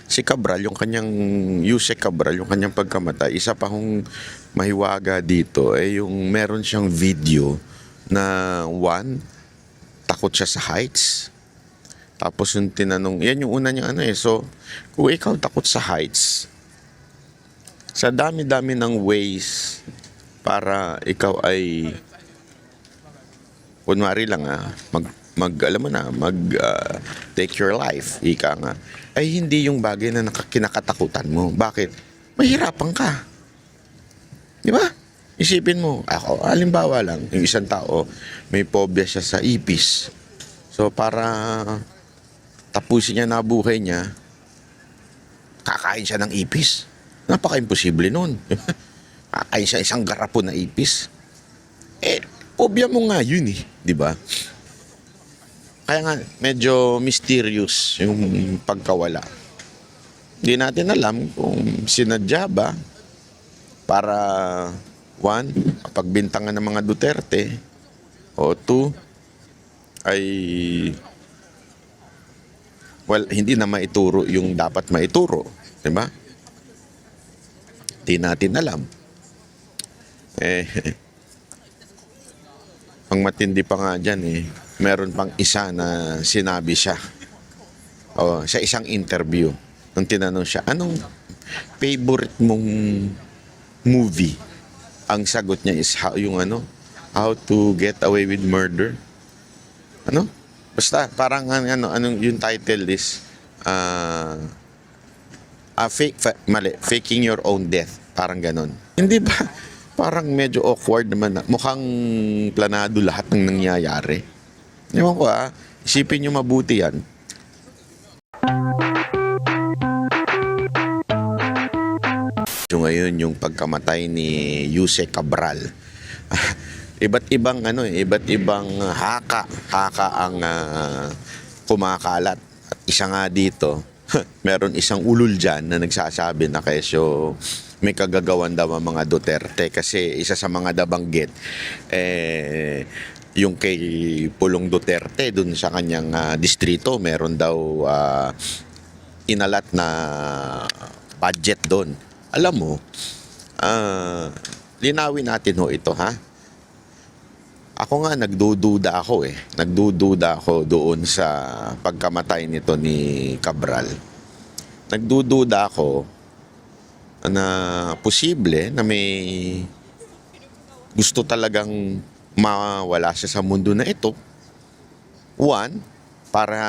si Cabral, yung kanyang, Yusek Cabral, yung kanyang pagkamatay, isa pa hong mahiwaga dito, yung meron siyang video na one, takot siya sa heights. Tapos yung tinanong, yan yung una niyang so, kung ikaw takot sa heights, sa dami-dami ng ways para ikaw ay, kunwari lang alam mo na, take your life, ika nga, ay hindi yung bagay na kinakatakutan mo. Bakit? Mahirapan ka. Di ba? Isipin mo, ako, halimbawa lang, yung isang tao, may phobia siya sa ipis. So, para tapusin niya na buhay niya, kakain siya ng ipis. Napaka-imposible nun. Kakain siya isang garapon na ipis. Phobia mo nga yun di ba? Kaya nga, medyo mysterious yung pagkawala. Hindi natin alam kung sinadya ba para, one, pagbintangan ng mga Duterte, o two, ay, hindi na maituro yung dapat maituro. Diba? Hindi natin alam. Ang matindi pa nga dyan meron pang isa na sinabi siya sa isang interview nung tinanong siya, anong favorite mong movie? Ang sagot niya is How to Get Away with Murder. Basta parang anong yung title is Faking Your Own Death. Parang ganon. Hindi ba? Parang medyo awkward naman mukhang planado lahat ng nangyayari. Ewan ko isipin nyo mabuti yan. So ngayon yung pagkamatay ni Yusek Cabral. iba't ibang haka ang kumakalat. At isa nga dito, meron isang ulol dyan na nagsasabi na kesyo may kagagawan daw ang mga Duterte kasi isa sa mga nabanggit yung kay Pulong Duterte dun sa kanyang distrito, meron daw inalat na budget doon. Alam mo, linawin natin ito Ako nga nagdududa ako doon sa pagkamatay nito ni Cabral. Nagdududa ako na posible na may gusto talagang mawala siya sa mundo na ito. One, para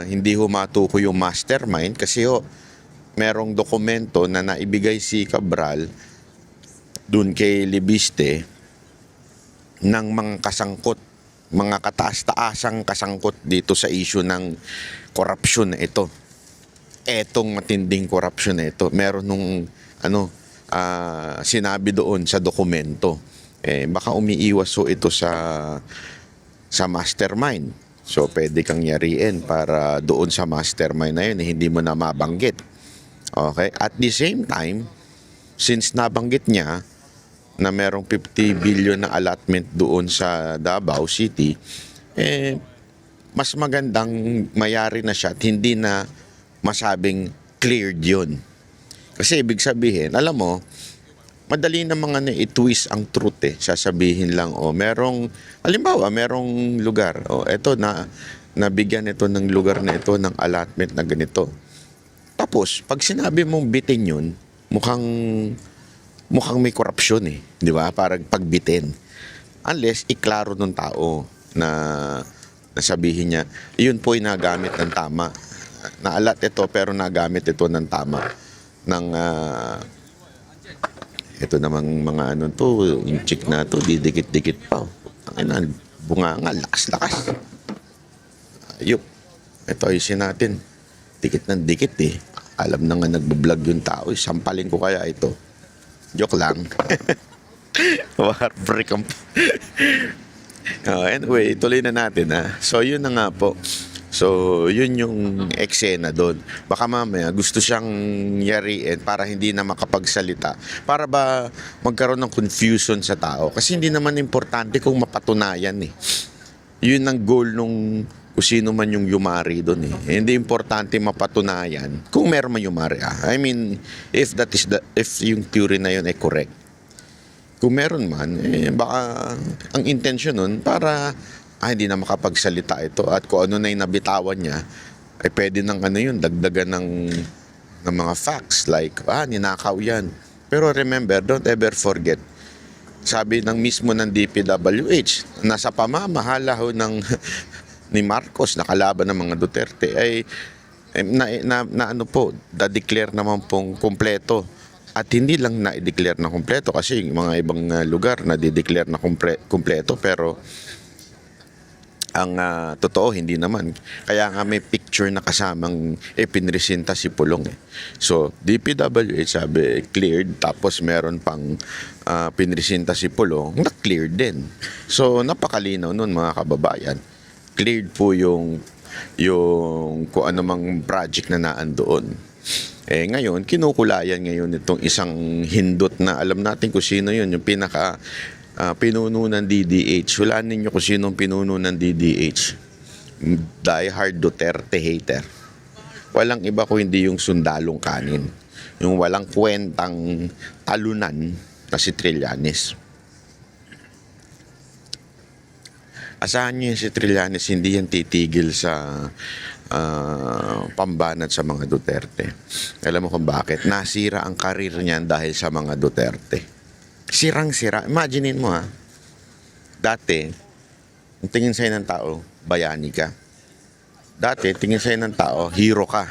hindi humatuko yung mastermind kasi merong dokumento na naibigay si Cabral dun kay Libiste ng mga kasangkot, mga kataas-taasang kasangkot dito sa issue ng korupsyon na ito. Etong matinding korupsyon na ito. Meron nung sinabi doon sa dokumento. Baka umiiwas ito sa mastermind. So, pwede kang yariin para doon sa mastermind na yun, hindi mo na mabanggit. Okay? At the same time, since nabanggit niya na merong 50 billion na allotment doon sa Davao City, mas magandang mayari na siya at hindi na masabing cleared yun. Kasi ibig sabihin, alam mo, madali na mga i-twist ang truth Sasabihin lang, halimbawa, merong lugar, eto nabigyan ito ng lugar na ito ng allotment na ganito. Tapos, pag sinabi mong bitin yun, mukhang may korupsyon di ba? Parang pagbitin. Unless, iklaro ng tao na sabihin niya, yun po'y nagamit ng tama. Naalat ito, pero nagamit ito ng tama. Ito namang mga yung chick na to, didikit-dikit pa. Bunga nga, lakas-lakas. Ayup. Ito ayusin natin. Dikit ng dikit Alam na nga nagbablog yung tao. Sampalin ko kaya ito. Joke lang. Heartbreak ang... Anyway, tuloy na natin So, yun na nga po. So, yun yung eksena doon. Baka mamaya gusto siyang yariin para hindi na makapagsalita. Para ba magkaroon ng confusion sa tao? Kasi hindi naman importante kung mapatunayan Yun ang goal kung sino man yung yumari doon eh. Hindi importante mapatunayan kung meron man yumari. I mean, if yung theory na yun ay correct. Kung meron man, baka ang intention nun para hindi na makapagsalita ito at kung ano na yung nabitawan niya, ay pwede ng dagdagan ng mga facts like, ninakaw yan. Pero remember, don't ever forget, sabi ng mismo ng DPWH, nasa pamamahala ho ng ni Marcos, nakalaban ng mga Duterte, ay na-declare naman pong kumpleto. At hindi lang na-declare na kumpleto kasi yung mga ibang lugar na-declare na kumpleto pero ang totoo hindi naman. Kaya nga may picture na kasamang pinresenta si Pulong eh. So DPWH sabi cleared tapos meron pang pinresenta si Pulong na cleared din. So napakalinaw nun mga kababayan. Cleared po yung kung ano mang project na naandoon. Ngayon, kinukulayan ngayon itong isang hindot na alam natin kung sino yun, yung pinaka pinuno ng DDH. Hulaan ninyo kung sino ang pinuno ng DDH. Die hard Duterte hater. Walang iba kung hindi yung sundalong kanin. Yung walang kwentang talunan na si Trillanes. Asahan nyo yung si Trillanes, hindi yan titigil sa pambanat sa mga Duterte. Alam mo kung bakit? Nasira ang karir niyan dahil sa mga Duterte. Sirang-sira. Imaginein mo dati, ang tingin sa'yo ng tao, bayani ka. Dati, tingin sa'yo ng tao, hero ka.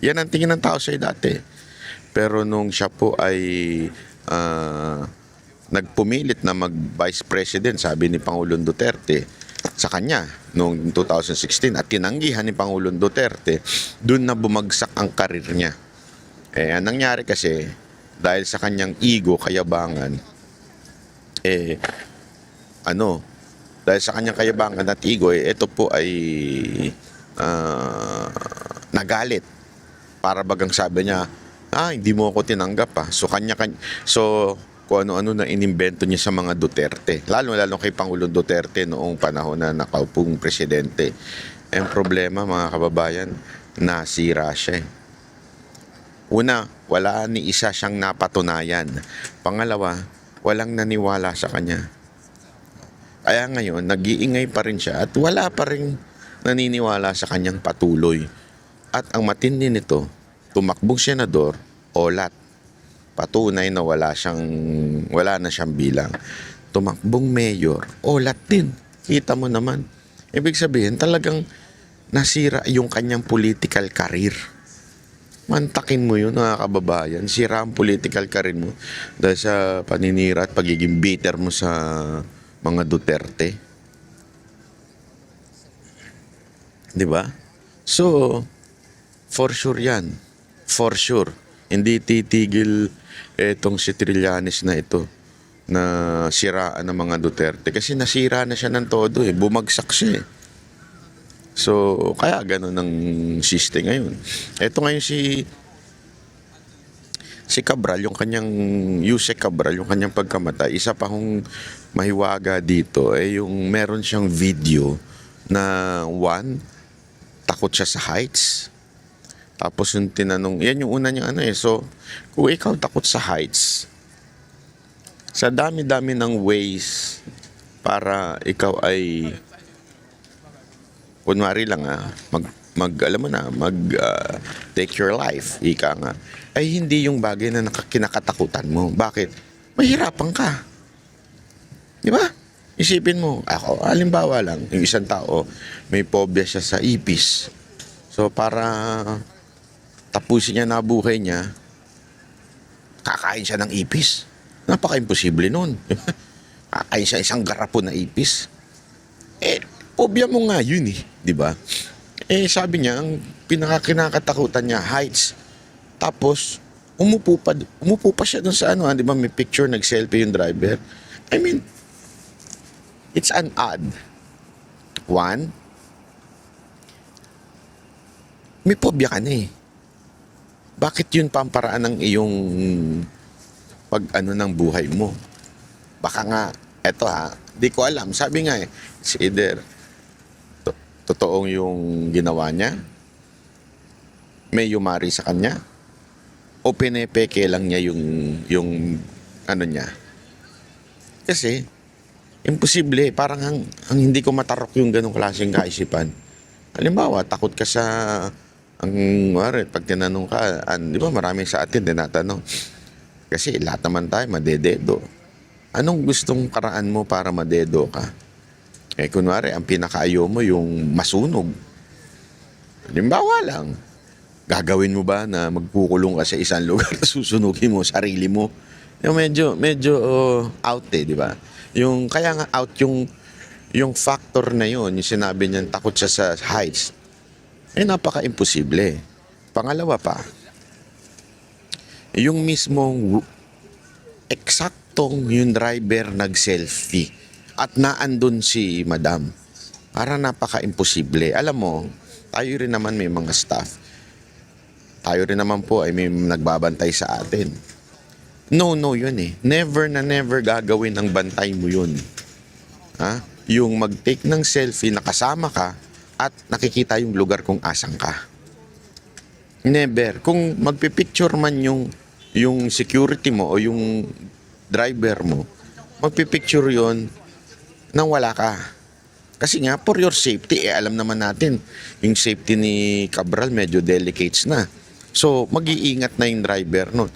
Yan ang tingin ng tao sa'yo dati. Pero nung siya po ay nagpumilit na mag-vice president, sabi ni Pangulong Duterte, sa kanya noong 2016 at tinanggihan ni Pangulong Duterte, doon na bumagsak ang karir niya. Ang nangyari kasi, dahil sa kanyang ego, kayabangan, dahil sa kanyang kayabangan at ego, ito po ay nagalit. Para bagang sabi niya, hindi mo ako tinanggap So kung ano-ano na inimbento niya sa mga Duterte. Lalo kay Pangulong Duterte noong panahon na nakaupong presidente. Ang problema mga kababayan, nasira siya. Una, wala ni isa siyang napatunayan. Pangalawa, walang naniwala sa kanya. Kaya ngayon, nag-iingay pa rin siya at wala pa rin naniniwala sa kanyang patuloy. At ang matindi nito, tumakbong senador, olat. Patunay na wala na siyang bilang. Tumakbong mayor, olat din. Kita mo naman. Ibig sabihin, talagang nasira yung kanyang political career. Mantakin mo yun, mga kababayan. Sira ang political career mo dahil sa paninira at pagiging bitter mo sa mga Duterte. Diba? So, for sure yan. For sure. Hindi titigil etong si Trillanes na ito na siraan ng mga Duterte. Kasi nasira na siya ng todo Bumagsak siya So, kaya ganun ang system ngayon. Ito ngayon si Cabral, Yusek Cabral, yung kanyang pagkamatay, isa pa hong mahiwaga dito yung meron siyang video na takot siya sa heights. Tapos yung tinanong, yan yung una niyang So, kung ikaw takot sa heights, sa dami-dami ng ways para ikaw ay, kunwari lang take your life, ika nga, ay hindi yung bagay na kinakatakutan mo. Bakit? Mahirapan ka. Di ba? Isipin mo, ako, halimbawa lang, yung isang tao, may phobia siya sa ipis. So, para tapusin niya na buhay niya, kakain siya ng ipis. Napaka-imposible nun. Kakain siya isang garapon na ipis. Phobia mo nga yun di ba? Sabi niya, ang pinakakinakatakutan niya, heights. Tapos, umupo pa siya dun sa di ba may picture, nag-selfie yung driver. I mean, it's an odd. One, may phobia ka na Bakit yun pamparaan ng iyong ng buhay mo? Baka nga, di ko alam. Sabi nga it's either totoong yung ginawa niya? May yumari sa kanya? O pinepeke lang niya yung ano niya? Kasi, imposible. Parang ang hindi ko matarok yung ganong klaseng kaisipan. Halimbawa, takot ka sa pag tinanong ka, di ba maraming sa atin tinatanong, kasi lahat naman tayo madededo. Anong gustong paraan mo para madedo ka? Kunwari, ang pinakaayaw mo yung masunog. Halimbawa lang, gagawin mo ba na magkukulong ka sa isang lugar at susunugin mo sarili mo? Yung medyo out di ba? Kaya nga out yung factor na yun, yung sinabi niyan takot siya sa heights. Napaka-imposible. Pangalawa pa, yung mismong eksaktong yung driver nag-selfie at naandun si madam. Para napaka-imposible. Alam mo, tayo rin naman may mga staff. Tayo rin naman po ay may nagbabantay sa atin. No, yun eh. Never na never gagawin ang bantay mo yun. Yung mag-take ng selfie, nakasama ka, at nakikita yung lugar kung asan ka. Never. Kung magpipicture man yung security mo o yung driver mo, magpipicture yon nang wala ka. Kasi nga, for your safety, alam naman natin, yung safety ni Cabral medyo delicates na. So, mag-iingat na yung driver nun.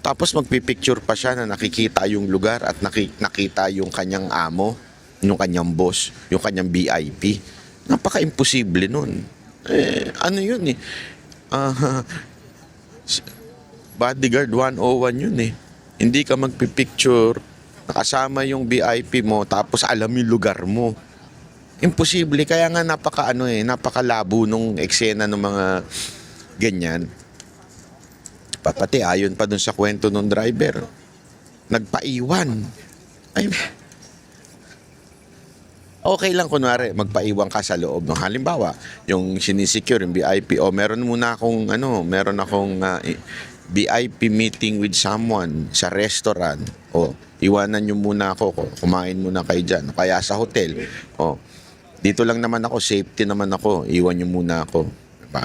Tapos magpipicture pa siya na nakikita yung lugar at nakita yung kanyang amo, yung kanyang boss, yung kanyang VIP. Napaka-imposible nun. Ano yun eh? Bodyguard 101 yun eh. Hindi ka magpipicture, nakasama yung VIP mo, tapos alam yung lugar mo. Imposible. Kaya nga napakalabo nung eksena ng mga ganyan. Pati ayon pa dun sa kwento ng driver, nagpaiwan. Okay lang kunwari magpaiwan ka sa loob ng halimbawa yung sinisecure yung VIP o meron akong VIP meeting with someone sa restaurant o iwanan nyo muna ako, kumain muna kayo dyan kaya sa hotel o dito lang naman ako, safety naman ako, iwan nyo muna ako, diba?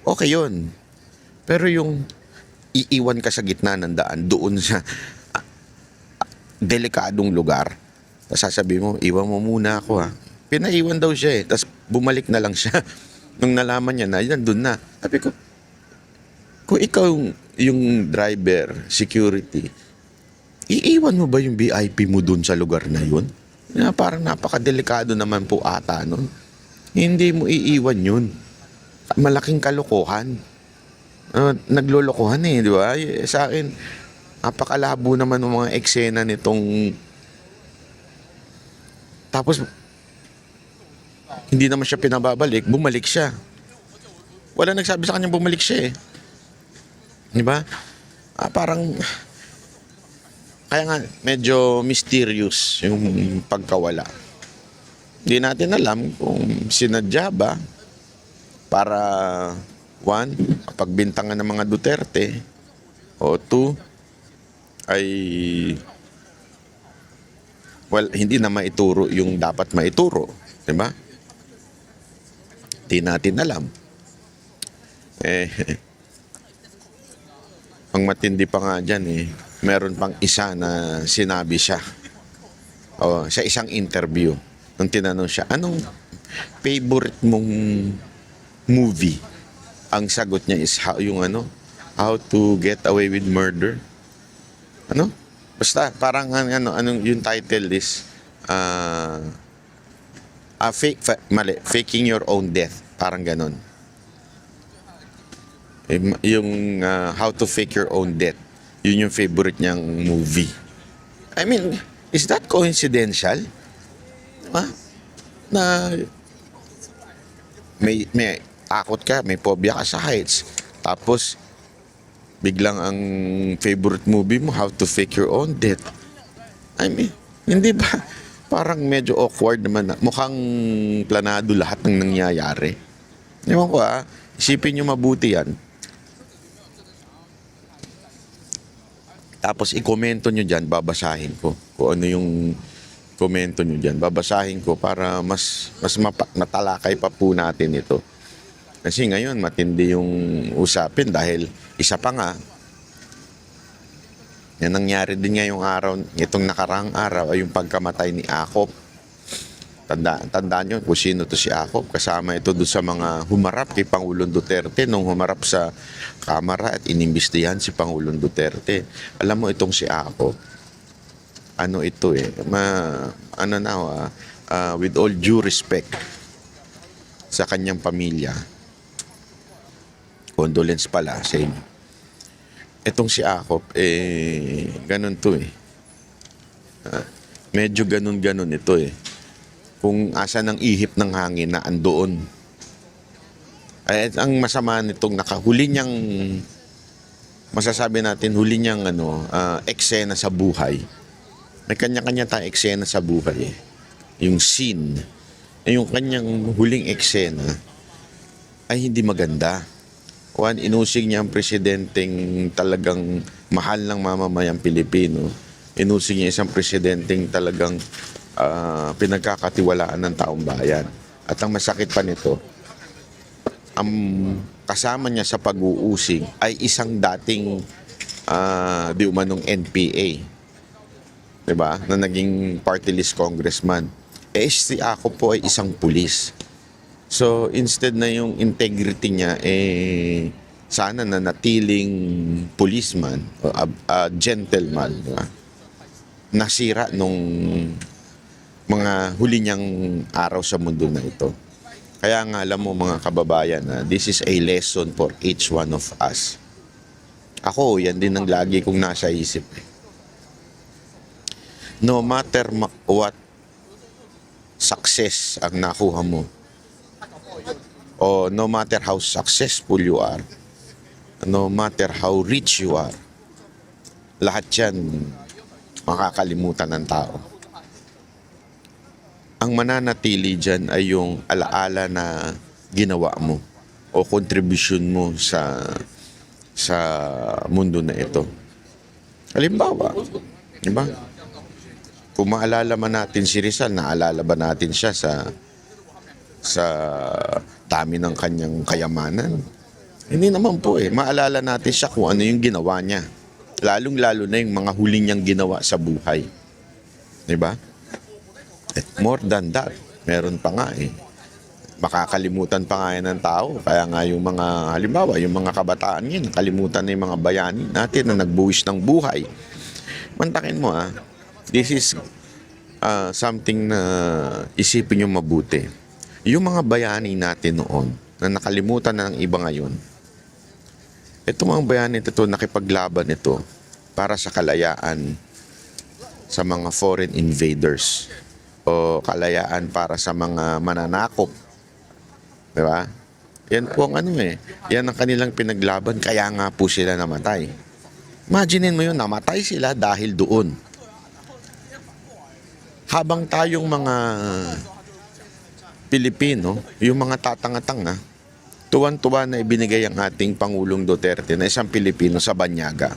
Okay yun, pero yung iiwan ka sa gitna ng daan doon sa delikadong lugar, sasabi mo, iwan mo muna ako Pinaiwan daw siya tapos bumalik na lang siya. Nung nalaman niya na, nandun na. Sabi ko, kung ikaw yung driver, security, iiwan mo ba yung VIP mo dun sa lugar na yun? Parang napakadelikado naman po ata nun. Hindi mo iiwan yun. Malaking kalokohan. Naglolokohan di ba? Sa akin, napakalabo naman ng mga eksena nitong. Tapos, hindi naman siya pinababalik, bumalik siya. Wala nagsabi sa kanya bumalik siya Di ba? Parang, kaya nga, medyo mysterious yung pagkawala. Hindi natin alam kung sinadya ba para, one, pagbintangan ng mga Duterte, o two, ay hindi na maituro yung dapat maituro, 'di ba? Di natin alam. Ang matindi pa nga diyan meron pang isa na sinabi siya. Sa isang interview, nung tinanong siya, anong favorite mong movie? Ang sagot niya is How to Get Away with Murder. Basta parang anong yung title is Faking Your Own Death, parang ganon. Yung How to Fake Your Own Death, yun yung favorite niyang movie. I mean, is that coincidental? Diba? Na may takot ka, may phobia ka sa heights, tapos biglang ang favorite movie mo, How to Fake Your Own Death. I mean, hindi ba? Parang medyo awkward naman. Mukhang planado lahat ng nangyayari. Ewan ko isipin nyo mabuti yan. Tapos i-komento nyo dyan, babasahin ko kung ano yung komento nyo dyan. Babasahin ko para mas matalakay pa po natin ito. Kasi ngayon matindi yung usapin dahil isa pa nga, yan nangyari din ngayong araw, itong nakarang araw ay yung pagkamatay ni Akop. Tandaan nyo kung sino to si Akop. Kasama ito doon sa mga humarap kay Pangulong Duterte nung humarap sa kamera at inimbestihan si Pangulong Duterte. Alam mo itong si Akop, ano ito with all due respect sa kanyang pamilya, condolence pala sa inyo. Itong si Akop, ganun to medyo ganun ito kung asa ng ihip ng hangin na andoon. Ay, ang masama nitong nakahuli niyang, masasabi natin, huli niyang eksena sa buhay. May kanya-kanya tayong eksena sa buhay. Yung scene, yung kanyang huling eksena ay hindi maganda. Inusig niya ang presidenteng talagang mahal ng mamamayang Pilipino. Inusig niya isang presidenteng talagang pinagkakatiwalaan ng taong bayan. At ang masakit pa nito, ang kasama niya sa pag-uusig ay isang dating di umanong NPA. Diba? Na naging party list congressman. Si Ako po ay isang pulis. So, instead na yung integrity niya, sana na natiling policeman o gentleman, diba? Nasira nung mga huli niyang araw sa mundo na ito. Kaya nga alam mo mga kababayan, this is a lesson for each one of us. Ako, yan din ang lagi kong nasa isip. No matter what success ang nakuha mo, o no matter how successful you are, no matter how rich you are, lahat yan makakalimutan ng tao. Ang mananatili dyan ay yung alaala na ginawa mo o contribution mo sa mundo na ito. Halimbawa, diba? Kung maalala man natin si Rizal, naalala ba natin siya sa dami ng kanyang kayamanan? Hindi naman po Maalala natin siya kung ano yung ginawa niya. Lalong-lalo na yung mga huli niyang ginawa sa buhay. Diba? More than that, meron pa nga makakalimutan pa nga yan ng tao. Kaya nga yung mga, halimbawa, yung mga kabataan yun, kalimutan na yung mga bayani natin na nagbuwis ng buhay. Mantakin mo this is something na isipin nyo mabuti. Yung mga bayani natin noon na nakalimutan na ng iba ngayon, itong mga bayani ito nakipaglaban ito para sa kalayaan sa mga foreign invaders o kalayaan para sa mga mananakop. Diba? Yan po ang yan ang kanilang pinaglaban, kaya nga po sila namatay. Imaginin mo yun, namatay sila dahil doon. Habang tayong mga Pilipino, yung mga tatanga-tanga, tuwan-tuwa na ibinigay ang ating Pangulong Duterte na isang Pilipino sa banyaga.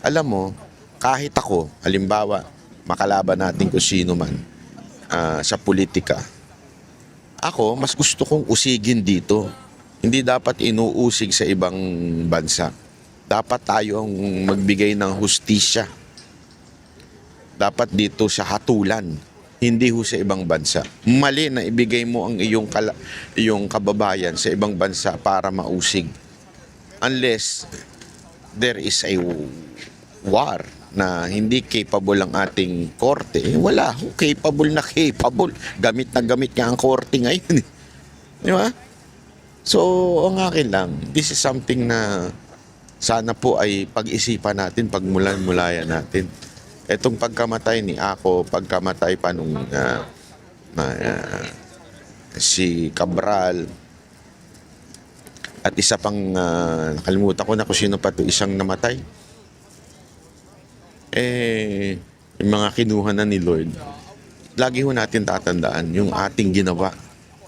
Alam mo, kahit ako, halimbawa, makalaban natin kung sino man sa politika, ako, mas gusto kong usigin dito. Hindi dapat inuusig sa ibang bansa. Dapat tayo ang magbigay ng hustisya. Dapat dito sa hatulan, hindi sa ibang bansa. Mali na ibigay mo ang iyong kababayan sa ibang bansa para mausig. Unless there is a war na hindi capable ang ating korte, wala. Capable na capable. Gamit na gamit nga ang korte ngayon. Di ba? So, ang akin lang, this is something na sana po ay pag-isipan natin, pagmulan-mulayan natin. Etong pagkamatay ni Ako, pagkamatay pa nung si Cabral, at isa pang nakalimutan ko na kung sino pa to, isang namatay. Yung mga kinuha na ni Lord, lagi ho natin tatandaan yung ating ginawa.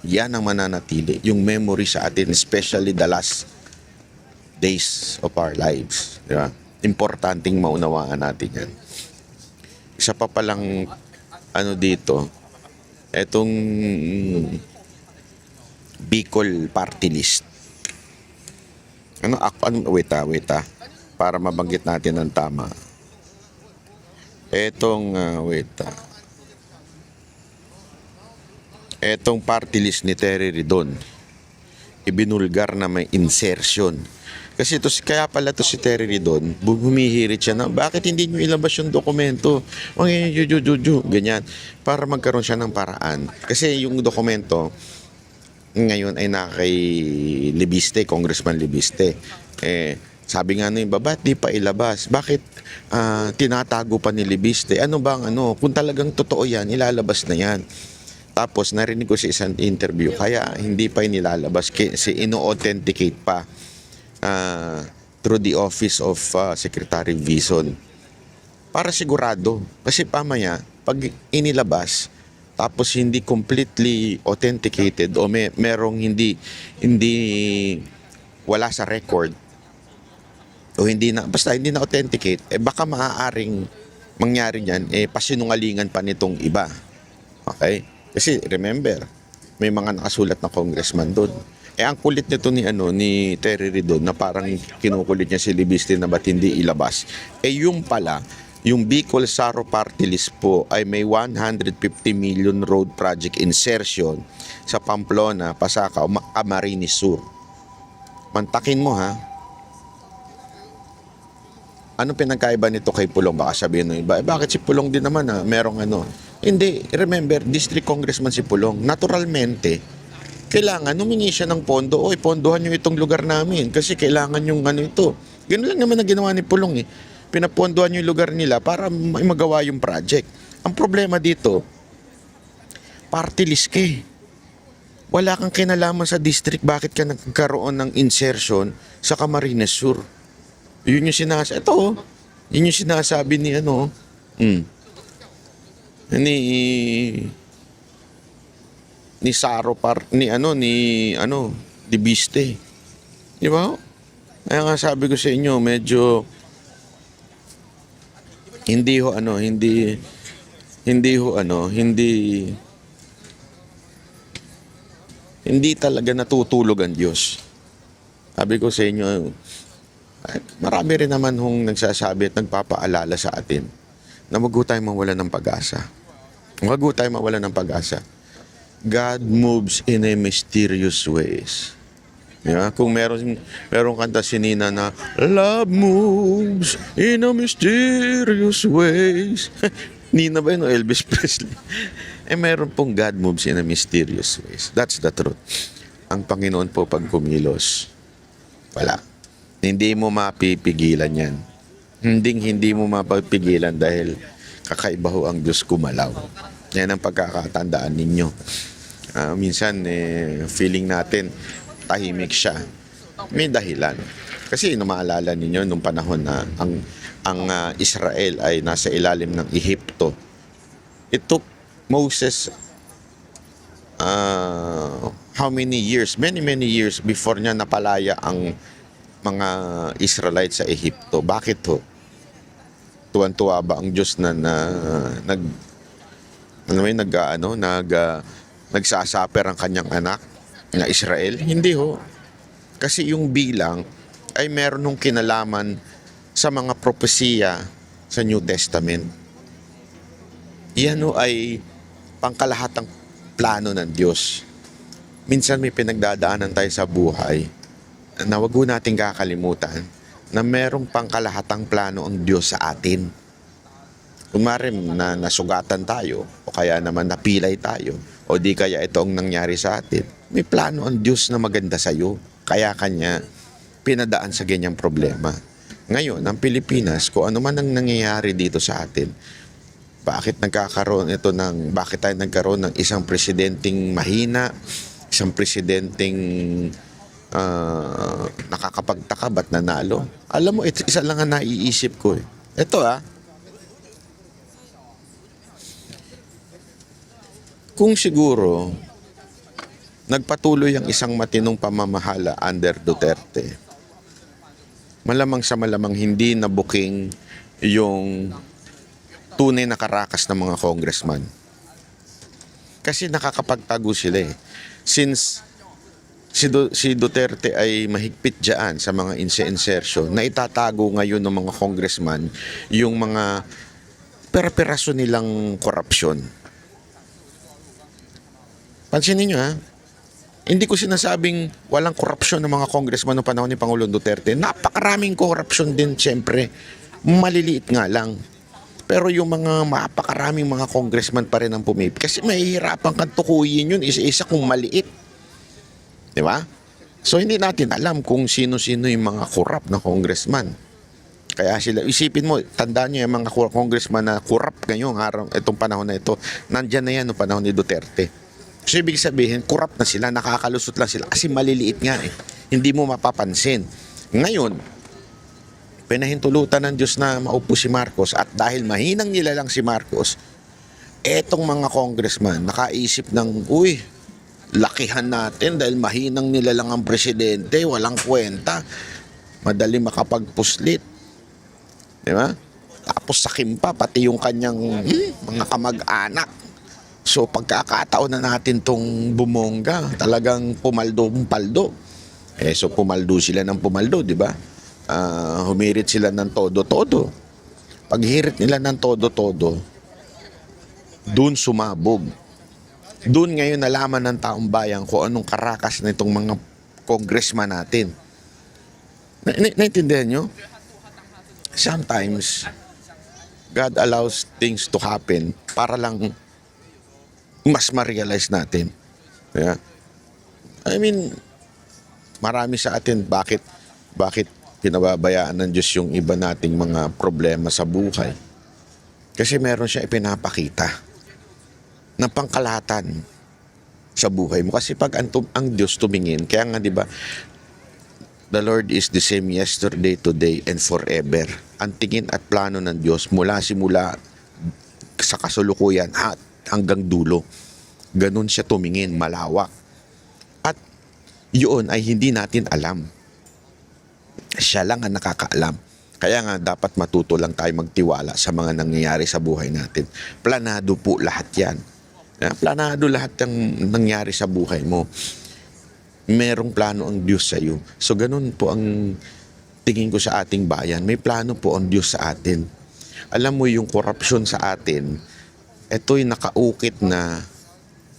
Yan ang mananatili, yung memory sa atin, especially the last days of our lives. Diba? Importanteng maunawaan natin yan. isa pa palang ano dito, etong Bicol Party List. Wait para mabanggit natin ng tama. Etong party list ni Terry Ridon, ibinulgar na may insertion. Kasi kaya pala to si Terry Ridon, humihirit siya na, bakit hindi nyo ilabas yung dokumento? Ganyan. Para magkaroon siya ng paraan. Kasi yung dokumento, ngayon ay kay Libiste, Congressman Libiste. Sabi nga yung babae, di pa ilabas. Bakit tinatago pa ni Libiste? Kung talagang totoo yan, ilalabas na yan. Tapos narinig ko sa isang interview, kaya hindi pa inilalabas kasi ino-authenticate pa through the office of Secretary Vison. Para sigurado, kasi pamaya, pag inilabas, tapos hindi completely authenticated o merong hindi wala sa record o basta hindi na authenticate, baka maaaring mangyari niyan, pasinungalingan pa nitong iba. Okay? Kasi remember, may mga nakasulat na congressman doon. Ang kulit nito ni Terry Ridon na parang kinukulit niya si Libiste na ba't hindi ilabas. Yung pala, yung Bicol Saro Party List po ay may 150 million road project insertion sa Pamplona, Pasacao, Camarines Sur. Mantakin mo ha. Ano pinagkaiba nito kay Pulong? Baka sabihin ng iba, bakit si Pulong din naman merong Hindi, remember, District Congressman si Pulong. Naturalmente, kailangan humingi siya ng pondo. Pondohan nyo itong lugar namin kasi kailangan yung ito. Ganoon lang naman na ginawa ni Pulong Pinapondohan yung lugar nila para magawa yung project. Ang problema dito, party list ka Wala kang kinalaman sa district, bakit ka nagkaroon ng insertion sa Camarines Sur? Yun yung yun yung sinasabi ni ni Saro Libiste. Di ba? Kaya nga sabi ko sa inyo, medyo hindi talaga natutulog ang Diyos. Sabi ko sa inyo, marami rin naman nagsasabi at nagpapaalala sa atin na wag tayo mawala ng pag-asa. Wag tayo mawala ng pag-asa. God moves in a mysterious ways. Yeah? Kung meron kanta si Nina na love moves in a mysterious ways. Nina ba yun o Elvis Presley? Meron pong God moves in a mysterious ways. That's the truth. Ang Panginoon po pag kumilos, wala. Hindi mo mapipigilan yan. Hindi mo mapipigilan dahil kakaiba ho ang Diyos kumalaw. Yan ang pagkakatandaan ninyo. Minsan, feeling natin, tahimik siya. May dahilan. Kasi maalala ninyo nung panahon na ang Israel ay nasa ilalim ng Ehipto. It took Moses how many years? Many years before niya napalaya ang mga Israelites sa Ehipto. Bakit ho? Tuwan-tuwa ba ang Diyos na nagsasaper ang kanyang anak na Israel? Hindi ho. Kasi yung bilang ay meron ng kinalaman sa mga propesiya sa New Testament. Yan ho ay pangkalahatang plano ng Diyos. Minsan may pinagdadaanan tayo sa buhay na wag nating kakalimutan na merong pangkalahatang plano ang Diyos sa atin. Kung maaaring nasugatan tayo o kaya naman napilay tayo o di kaya ito ang nangyari sa atin, may plano ang Diyos na maganda sa iyo. Kaya kanya pinadaan sa ganyang problema. Ngayon, ang Pilipinas, kung ano man ang nangyayari dito sa atin, bakit tayo nagkaroon ng isang presidenteng mahina, isang presidenteng nakakapagtaka ba't nanalo? Alam mo, isa lang ang naiisip ko Ito kung siguro nagpatuloy ang isang matinong pamamahala under Duterte, malamang sa malamang hindi nabuking yung tunay na karakas ng mga congressman. Kasi nakakapagtago sila eh. Since si Duterte ay mahigpit dyan sa mga insertion, na itatago ngayon ng mga congressman yung mga pera-peraso nilang korupsyon. Pansinin nyo ha, hindi ko sinasabing walang korupsyon ng mga congressman noong panahon ni Pangulong Duterte. Napakaraming korupsyon din siyempre. Maliliit nga lang. Pero yung mga mapakaraming mga congressman pa rin ang pumipili. Kasi mahihirapan kang tukuyin yun isa-isa kung maliit. Di ba? So hindi natin alam kung sino-sino yung mga corrupt na congressman. Kaya sila, isipin mo, tandaan nyo yung mga congressman na corrupt ngayong araw, itong panahon na ito, nandyan na yan noong panahon ni Duterte. So ibig sabihin, corrupt na sila, nakakalusot lang sila kasi maliliit nga eh. Hindi mo mapapansin. Ngayon, pinahintulutan ng Diyos na maupo si Marcos at dahil mahinang nila lang si Marcos, etong mga congressman nakaisip ng, uy, lakihan natin dahil mahinang nila lang ang presidente, walang kwenta, madali makapagpuslit. Di ba? Tapos sakim pa, pati yung kanyang mga kamag-anak. So pagkakataon na natin tong bumongga, talagang pumaldo. So pumaldo sila ng pumaldo, di ba? Humirit sila ng todo-todo. Paghirit nila ng todo-todo, dun sumabog. Dun ngayon nalaman ng taong bayan kung anong karakas na itong mga congressman natin. Naintindihan nyo? Sometimes, God allows things to happen para lang mas ma-realize natin. Yeah. I mean, marami sa atin bakit pinababayaan ng Diyos yung iba nating mga problema sa buhay. Kasi meron siya ipinapakita na pangkalahatan sa buhay mo. Kasi pag ang Diyos tumingin, kaya nga 'di ba, the Lord is the same yesterday, today, and forever. Ang tingin at plano ng Diyos mula simula sa kasulukuyan at hanggang dulo. Ganun siya tumingin, malawak. At yun ay hindi natin alam. Siya lang ang nakakaalam. Kaya nga dapat matuto lang tayo magtiwala sa mga nangyayari sa buhay natin. Planado po lahat yan. Planado lahat ng nangyari sa buhay mo. Merong plano ang Diyos sa iyo. So ganun po ang tingin ko sa ating bayan. May plano po ang Diyos sa atin. Alam mo yung korupsyon sa atin, ito'y nakaukit na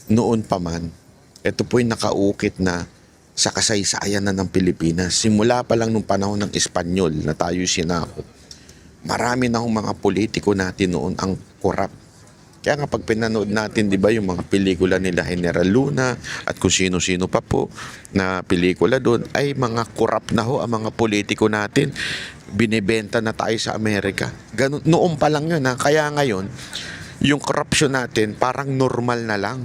noon pa man. Ito po'y nakaukit na sa kasaysayan na ng Pilipinas. Simula pa lang nung panahon ng Espanyol na tayo sinakop. Marami na hong mga politiko natin noon ang korap. Kaya nga pag pinanood natin, di ba, yung mga pelikula nila General Luna at kung sino-sino pa po na pelikula doon, ay mga korap na ho ang mga politiko natin. Binibenta na tayo sa Amerika. Ganun, noon pa lang yun ha. Kaya ngayon, yung korupsyon natin parang normal na lang.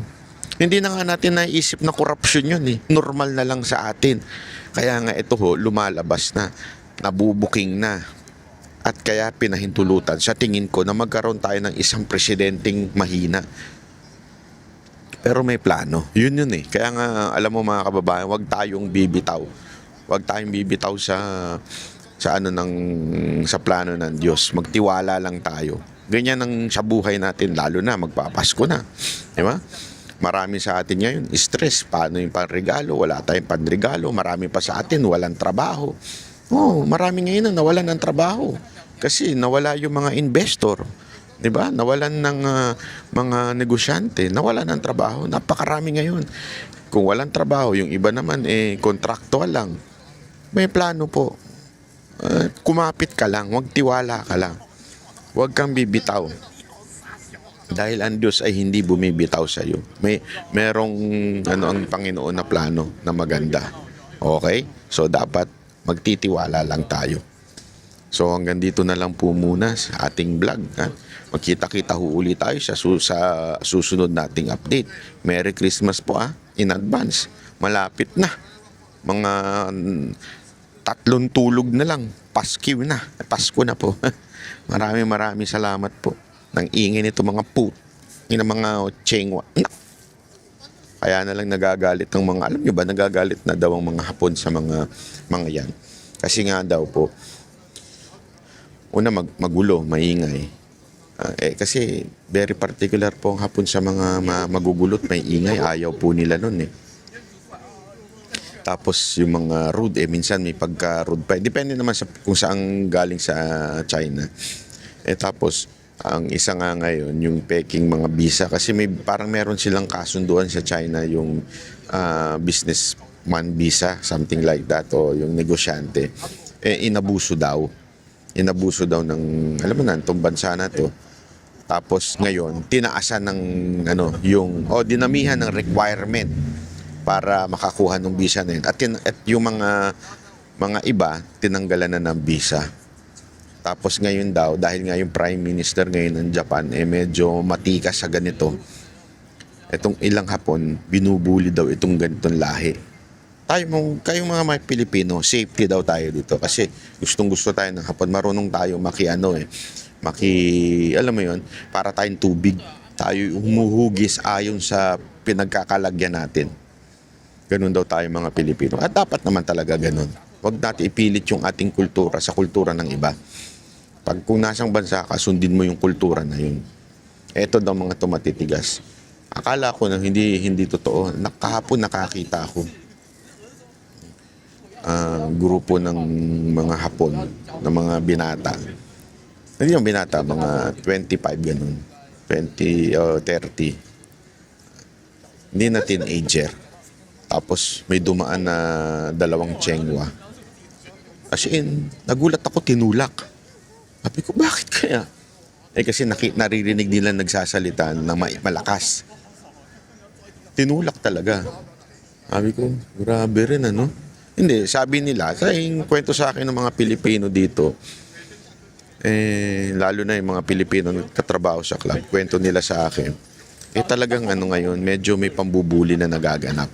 Hindi na nga natin naisip na korupsyon yun eh. Normal na lang sa atin. Kaya nga ito ho, lumalabas na. Nabubuking na. At kaya pinahintulutan sa tingin ko na magkaroon tayo ng isang presidenteng mahina. Pero may plano. Yun eh. Kaya nga alam mo mga kababayan, wag tayong bibitaw. Wag tayong bibitaw sa plano ng Diyos. Magtiwala lang tayo. Ganyan ang sa buhay natin, lalo na magpapasko na. Di ba? Marami sa atin ngayon, stress. Paano yung panregalo? Wala tayong panregalo. Marami pa sa atin, walang trabaho. Marami ngayon ang nawalan ng trabaho. Kasi nawala yung mga investor. Diba? Nawalan ng mga negosyante. Nawalan ng trabaho. Napakarami ngayon. Kung walang trabaho, yung iba naman kontraktual lang. May plano po. Kumapit ka lang. Huwag tiwala ka lang. Huwag kang bibitaw. Dahil ang Diyos ay hindi bumibitaw sa iyo. Merong ang Panginoon na plano na maganda. Okay? So dapat magtitiwala lang tayo. So hanggang dito na lang po muna sa ating vlog. Magkita-kita ho ulit tayo sa susunod nating update. Merry Christmas po in advance. Malapit na. Mga 3 tulog na lang. Pasko na po. Maraming salamat po. Nang ingin nito mga ng mga chengwa. Kaya na lang nagagalit ng mga, alam nyo ba, nagagalit na daw ang mga Hapon sa mga yan. Kasi nga daw po, una magulo, maingay. Kasi very particular po ang Hapon sa mga magugulot, may ingay, ayaw po nila nun eh. Tapos yung mga rude, minsan may pagka-rude pa. Depende naman sa kung saan galing sa China. Tapos, ang isa nga ngayon, yung peking mga visa. Kasi may parang meron silang kasunduan sa China yung businessman visa, something like that, o yung negosyante. Inabuso daw. Inabuso daw ng, alam mo na, itong bansa na to. Tapos ngayon, tinaasan ng, dinamihan ng requirement para makakuha ng visa na yun. At yung mga iba, tinanggalan na ng visa. Tapos ngayon daw, dahil nga yung Prime Minister ngayon ng Japan, medyo matikas sa ganito. Itong ilang Hapon, binubuli daw itong ganitong lahi. Kayong mga Pilipino, safety daw tayo dito. Kasi gustong-gusto tayo ng Hapon. Marunong tayo alam mo yun, para tayong tubig. Tayo humuhugis ayon sa pinagkakalagyan natin. Ganun daw tayo mga Pilipino. At dapat naman talaga ganun. Huwag natin ipilit yung ating kultura sa kultura ng iba. Kung nasang bansa ka, sundin mo yung kultura na yun. Eto daw mga tumatitigas. Akala ko na hindi totoo. Kahapon nakakita ako. Grupo ng mga Hapon, ng mga binata. Hindi yung binata, mga 25 ganun. 20 o 30. Hindi na teenager. Tapos may dumaan na dalawang tsengwa. As in, nagulat ako, tinulak. Sabi ko, bakit kaya? Kasi naririnig nila nagsasalita ng malakas. Tinulak talaga. Sabi ko, grabe rin ano. Hindi, sabi nila, yung kwento sa akin ng mga Pilipino dito, lalo na yung mga Pilipino nagtatrabaho sa club, kwento nila sa akin, talagang ngayon, medyo may pambubuli na nagaganap.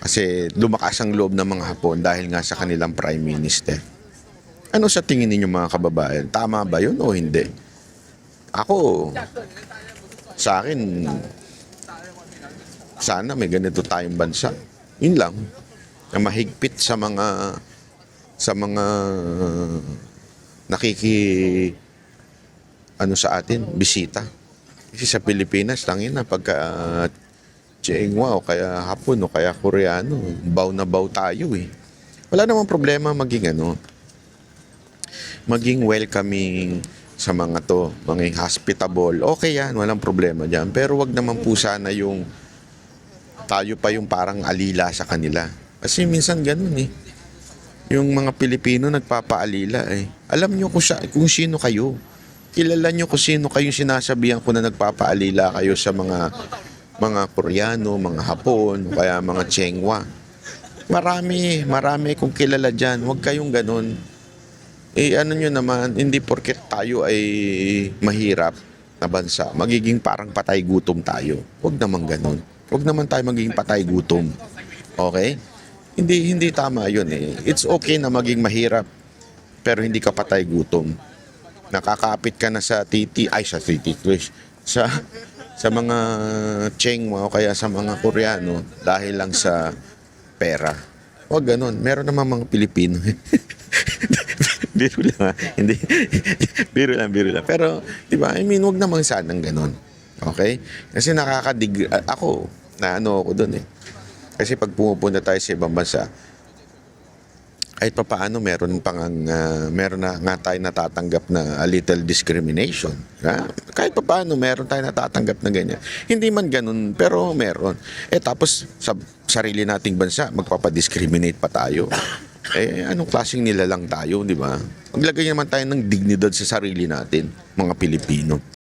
Kasi lumakas ang loob ng mga Hapon dahil nga sa kanilang Prime Minister. Ano sa tingin ninyo mga kababayan? Tama ba yun o hindi? Ako, sa akin, sana may ganito tayong bansa. Yun lang. Na mahigpit sa mga sa atin, bisita. Kasi sa Pilipinas, tangin na pagka Chengwa o kaya Hapon o kaya Koreano, baw na baw tayo eh. Wala namang problema maging welcoming sa mga to, maging hospitable. Okay yan, walang problema dyan. Pero wag naman po sana yung tayo pa yung parang alila sa kanila. Kasi minsan ganun eh. Yung mga Pilipino nagpapaalila eh. Alam nyo kung sino kayo. Kilala nyo kung sino kayong sinasabihan ko na nagpapaalila kayo sa mga Koreano, mga Hapon, kaya mga Chengwa. Marami kong kilala dyan. Huwag kayong ganun. Ano nyo naman, hindi porket tayo ay mahirap na bansa, magiging parang patay gutom tayo. Huwag naman ganun. Huwag naman tayo magiging patay gutom. Okay? Hindi tama yun eh. It's okay na maging mahirap, pero hindi ka patay gutom. Nakakapit ka na sa sa mga Chengwa o kaya sa mga Koreano dahil lang sa pera. Huwag ganun. Meron naman mga Pilipino. Biro lang Hindi. biro lang. Pero, di ba, wag naman sanang ganun. Okay? Kasi ako, ako dun eh. Kasi pag pumupunta tayo sa ibang bansa, kahit papaano meron na nga tayo natatanggap na a little discrimination. Ha? Kahit papaano meron tayo natatanggap na ganyan. Hindi man ganun, pero meron. Tapos sa sarili nating bansa, magpapadiscriminate pa tayo. Anong klaseng nilalang tayo, di ba? Maglagay naman tayo ng dignidad sa sarili natin, mga Pilipino.